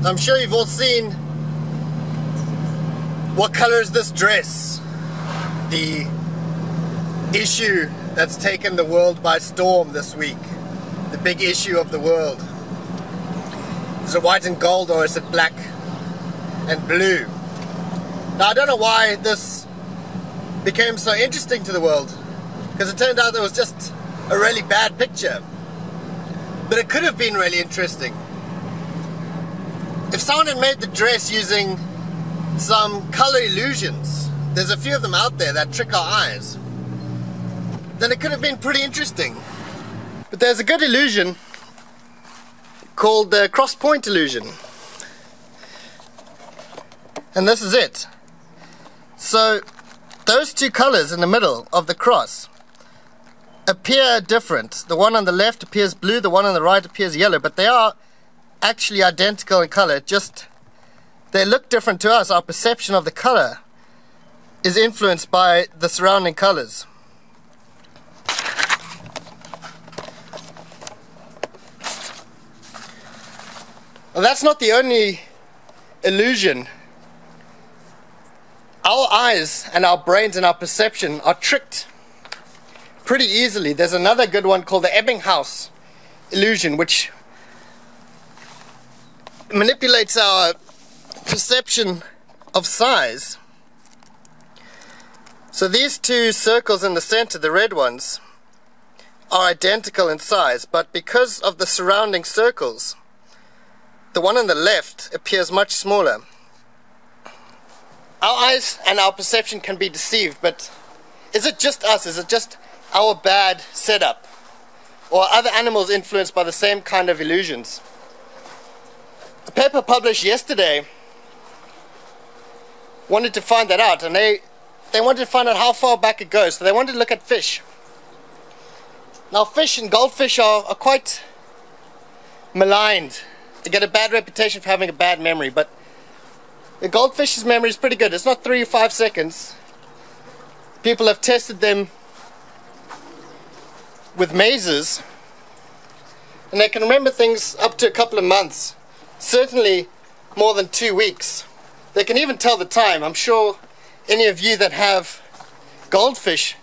I'm sure you've all seen what color is this dress? The issue that's taken the world by storm this week. The big issue of the world. Is it white and gold or is it black and blue? Now I don't know why this became so interesting to the world, because it turned out it was just a really bad picture. But it could have been really interesting. If someone had made the dress using some color illusions, there's a few of them out there that trick our eyes, then it could have been pretty interesting. But there's a good illusion called the cross-point illusion. And this is it. So those two colors in the middle of the cross appear different. The one on the left appears blue, the one on the right appears yellow, but they are actually identical in color. Just they look different to us. Our perception of the color is influenced by the surrounding colors. Well, that's not the only illusion. Our eyes and our brains and our perception are tricked pretty easily. There's another good one called the Ebbinghaus illusion, which manipulates our perception of size. So these two circles in the center, the red ones, are identical in size, but because of the surrounding circles, the one on the left appears much smaller. Our eyes and our perception can be deceived, but is it just us? Is it just our bad setup? Or are other animals influenced by the same kind of illusions? A paper published yesterday wanted to find that out, and they wanted to find out how far back it goes. So they wanted to look at fish. Now fish and goldfish are quite maligned. They get a bad reputation for having a bad memory, but the goldfish's memory is pretty good. It's not 3 or 5 seconds. People have tested them with mazes, and they can remember things up to a couple of months, certainly more than 2 weeks. They can even tell the time. I'm sure any of you that have goldfish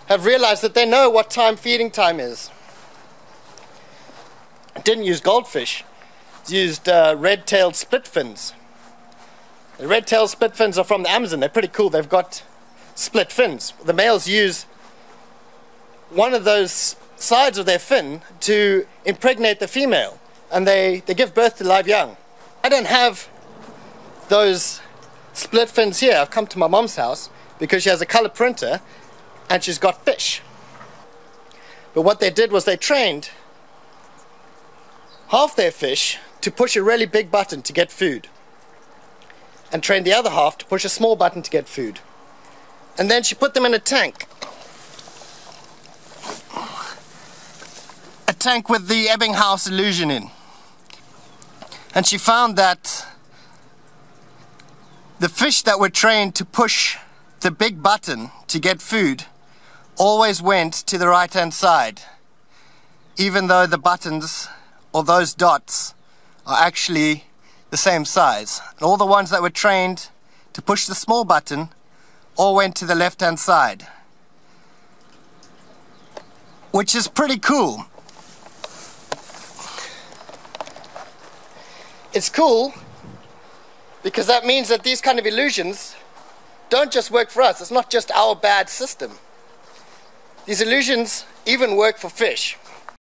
have realized that they know what time feeding time is. I didn't use goldfish. I used red-tailed split fins. The red-tailed split fins are from the Amazon. They're pretty cool. They've got split fins. The males use one of those sides of their fin to impregnate the female, and they give birth to live young. I don't have those split fins here. I've come to my mom's house because she has a color printer and she's got fish. But what they did was they trained half their fish to push a really big button to get food, and trained the other half to push a small button to get food. And then she put them in a tank. A tank with the Ebbinghaus illusion in. And she found that the fish that were trained to push the big button to get food always went to the right hand side, even though the buttons or those dots are actually the same size. And all the ones that were trained to push the small button all went to the left hand side, which is pretty cool. It's cool because that means that these kind of illusions don't just work for us. It's not just our bad system. These illusions even work for fish.